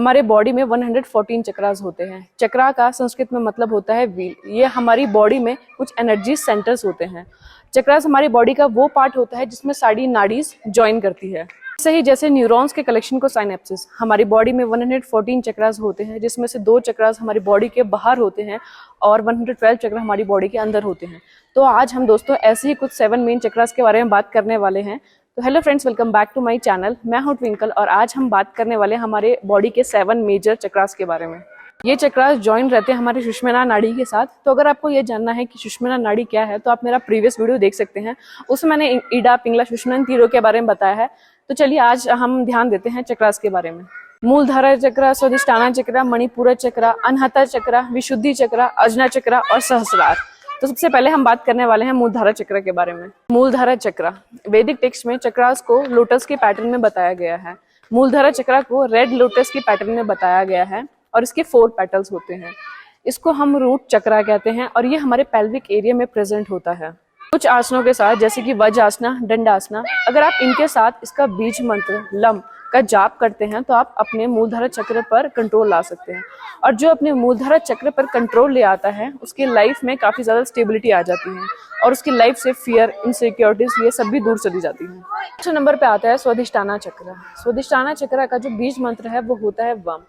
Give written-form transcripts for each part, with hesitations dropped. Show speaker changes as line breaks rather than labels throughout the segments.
हमारे बॉडी में 114 चक्रास होते हैं। चक्रा का संस्कृत में मतलब होता है व्हील। ये हमारी बॉडी में कुछ एनर्जी सेंटर्स होते हैं। चक्रास हमारी बॉडी का वो पार्ट होता है जिसमें सारी नाड़ीज ज्वाइन करती है। सही जैसे न्यूरॉन्स के कलेक्शन को साइनेप्सिस, हमारी बॉडी में 114 चक्रास होते हैं, जिसमें से 2 चक्रास हमारी बॉडी के बाहर होते हैं और 112 चक्र हमारी बॉडी के अंदर होते हैं। तो आज हम दोस्तों ऐसे ही कुछ 7 मेन चक्रास के बारे में बात करने वाले हैं। तो hello friends, welcome back to my channel. मैं हूं ट्विंकल और आज हम बात करने वाले हैं हमारे बॉडी के 7 मेजर चक्रास के बारे में। ये चक्रास ज्वाइन रहते हैं हमारे सुषुम्ना नाड़ी के साथ। तो अगर आपको ये जानना है कि सुषुम्ना नाड़ी क्या है तो आप मेरा प्रीवियस वीडियो देख सकते हैं, उसमें मैंने ईडा, पिंगला, सुषुम्ना तीरों के बारे में बताया है। तो चलिए आज हम ध्यान देते हैं चक्रास के बारे में। मूलधारा चक्र, स्वादिष्टाना चक्र, मणिपुर चक्र, अनहता चक्र, विशुद्धि चक्र, अजना चक्र और सहस्रार। तो सबसे पहले हम बात करने वाले हैं मूलधारा चक्र के बारे में। मूलधारा चक्र वैदिक टेक्स्ट में चक्रास को लोटस के पैटर्न में बताया गया है। मूलधारा चक्र को रेड लोटस के पैटर्न में बताया गया है और इसके 4 पेटल्स होते हैं। इसको हम रूट चक्र कहते हैं और ये हमारे पेल्विक एरिया में प्रेजेंट होता है। कुछ आसनों के साथ जैसे कि वज्रासना, दंडासना, अगर आप इनके साथ इसका बीज मंत्र लम का जाप करते हैं तो आप अपने मूलधारा चक्र पर कंट्रोल ला सकते हैं। और जो अपने मूलधारा चक्र पर कंट्रोल ले आता है उसकी लाइफ में काफी ज्यादा स्टेबिलिटी आ जाती है और उसकी लाइफ से फियर, इनसिक्योरिटीज ये सब भी दूर चली जाती है। नेक्स्ट नंबर पे आता है स्वादिष्टाना चक्र। स्वादिष्टाना चक्र का जो बीज मंत्र है वो होता है वम।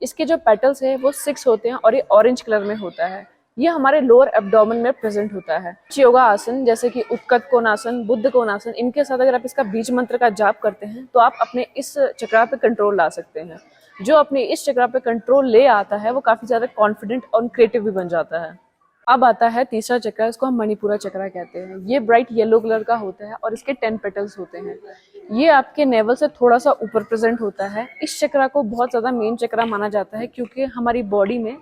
इसके जो पेटल्स है वो 6 होते हैं और ये ऑरेंज कलर में होता है। ये हमारे लोअर एब्डोमेन में प्रेजेंट होता है। योगा आसन जैसे कि उत्कट कोणासन, बुद्ध कोणासन, इनके साथ अगर आप इसका बीज मंत्र का जाप करते हैं तो आप अपने इस चक्र पे कंट्रोल ला सकते हैं। जो अपने इस चक्र पे कंट्रोल ले आता है वो काफी ज्यादा कॉन्फिडेंट और क्रिएटिव भी बन जाता है। अब आता है तीसरा चक्र, इसको हम मणिपुरा चक्र कहते हैं। ये ब्राइट येलो कलर का होता है और इसके 10 पेटल्स होते हैं। ये आपके नेवल से थोड़ा सा ऊपर प्रेजेंट होता है। इस चक्र को बहुत ज्यादा मेन चक्र माना जाता है क्योंकि हमारी बॉडी में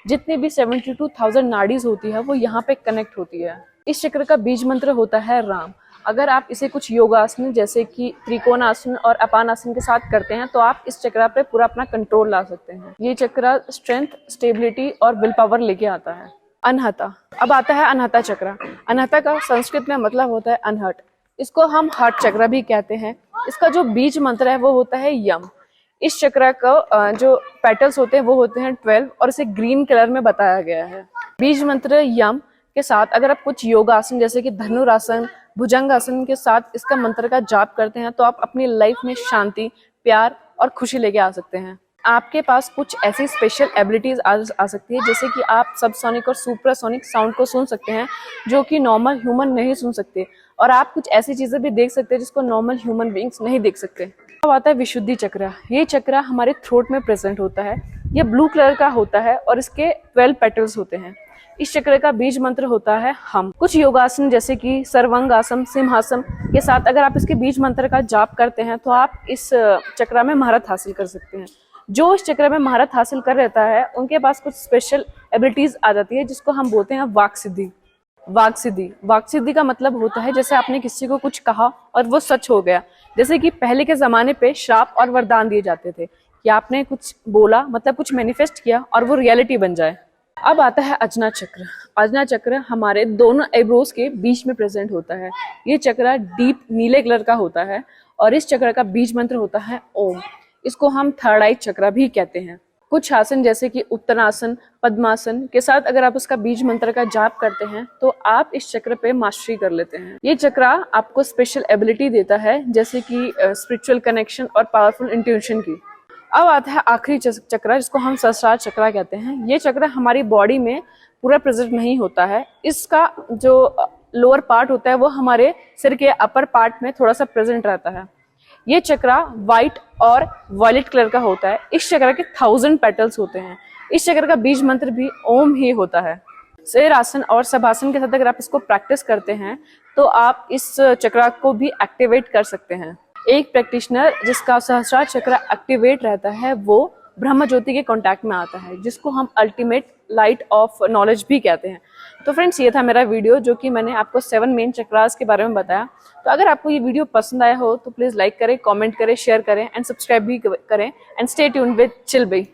जितनी भी 72,000 नाड़ीज होती है वो यहाँ पे कनेक्ट होती है। इस चक्र का बीज मंत्र होता है राम। अगर आप इसे कुछ योगासन जैसे कि त्रिकोणासन और अपानासन के साथ करते हैं तो आप इस चक्र पे पूरा अपना कंट्रोल ला सकते हैं। ये चक्र स्ट्रेंथ, स्टेबिलिटी और विल पावर लेके आता है। अनहता, अब आता है अनहता चक्र। अनहता का संस्कृत में मतलब होता है अनहट। इसको हम हट चक्र भी कहते हैं। इसका जो बीज मंत्र है वो होता है यम। इस चक्र का जो पेटल्स होते हैं वो होते हैं 12 और इसे ग्रीन कलर में बताया गया है। बीज मंत्र यम के साथ अगर आप कुछ योगासन जैसे कि धनुरासन, भुजंगासन के साथ इसका मंत्र का जाप करते हैं तो आप अपनी लाइफ में शांति, प्यार और खुशी लेके आ सकते हैं। आपके पास कुछ ऐसी स्पेशल एबिलिटीज आ सकती है जैसे कि आप सबसोनिक और सुपरसोनिक साउंड को सुन सकते हैं जो कि नॉर्मल ह्यूमन नहीं सुन सकते, और आप कुछ ऐसी चीजें भी देख सकते हैं जिसको नॉर्मल ह्यूमन बीइंग्स नहीं देख सकते। अब आता है विशुद्धि चक्र। ये चक्र हमारे थ्रोट में प्रेजेंट होता है। ये ब्लू कलर का होता है और इसके 12 पेटल्स होते हैं। इस चक्र का बीज मंत्र होता है हम। कुछ योगासन जैसे कि सर्वांगासन, सिंहासन के साथ अगर आप इसके बीज मंत्र का जाप करते हैं तो आप इस चक्र में महारत हासिल कर सकते हैं। जो इस चक्र में महारत हासिल कर रहता है उनके पास कुछ स्पेशल एबिलिटीज आ जाती है जिसको हम बोलते हैं वाक सिद्धि। वाक सिद्धि, वाक सिद्धि का मतलब होता है जैसे आपने किसी को कुछ कहा और वो सच हो गया। जैसे कि पहले के जमाने पे श्राप और वरदान दिए जाते थे कि आपने कुछ बोला मतलब कुछ मैनिफेस्ट किया और वो रियलिटी बन जाए। अब आता है अजना चक्र। अजना चक्र हमारे दोनों आईब्रोज के बीच में प्रेजेंट होता है। ये चक्र डीप नीले कलर का होता है और इस चक्र का बीज मंत्र होता है ओम। इसको हम थर्ड आई चक्र भी कहते हैं। कुछ आसन जैसे कि उत्तरासन, पद्मासन के साथ अगर आप उसका बीज मंत्र का जाप करते हैं तो आप इस चक्र पे मास्टरी कर लेते हैं। ये चक्र आपको स्पेशल एबिलिटी देता है जैसे कि स्पिरिचुअल कनेक्शन और पावरफुल इंट्यूशन की। अब आता है आखिरी चक्र जिसको हम सहस्रार चक्र कहते हैं। ये चक्र हमारी बॉडी में पूरा प्रेजेंट नहीं होता है। इसका जो लोअर पार्ट होता है वो हमारे सिर के अपर पार्ट में थोड़ा सा प्रेजेंट रहता है। ये चक्र व्हाइट और वॉयलेट कलर का होता है। इस चक्र के 1000 पेटल्स होते हैं। इस चक्र का बीज मंत्र भी ओम ही होता है। शेर आसन और सभासन के साथ अगर आप इसको प्रैक्टिस करते हैं तो आप इस चक्र को भी एक्टिवेट कर सकते हैं। एक प्रैक्टिशनर जिसका सहस्रार चक्र एक्टिवेट रहता है वो ब्रह्म ज्योति के कांटेक्ट में आता है जिसको हम अल्टीमेट लाइट ऑफ नॉलेज भी कहते हैं। तो फ्रेंड्स, ये था मेरा वीडियो जो कि मैंने आपको 7 मेन चक्रास के बारे में बताया। तो अगर आपको ये वीडियो पसंद आया हो तो प्लीज लाइक करें, कमेंट करें, शेयर करें एंड सब्सक्राइब भी करें and stay tuned with chill B.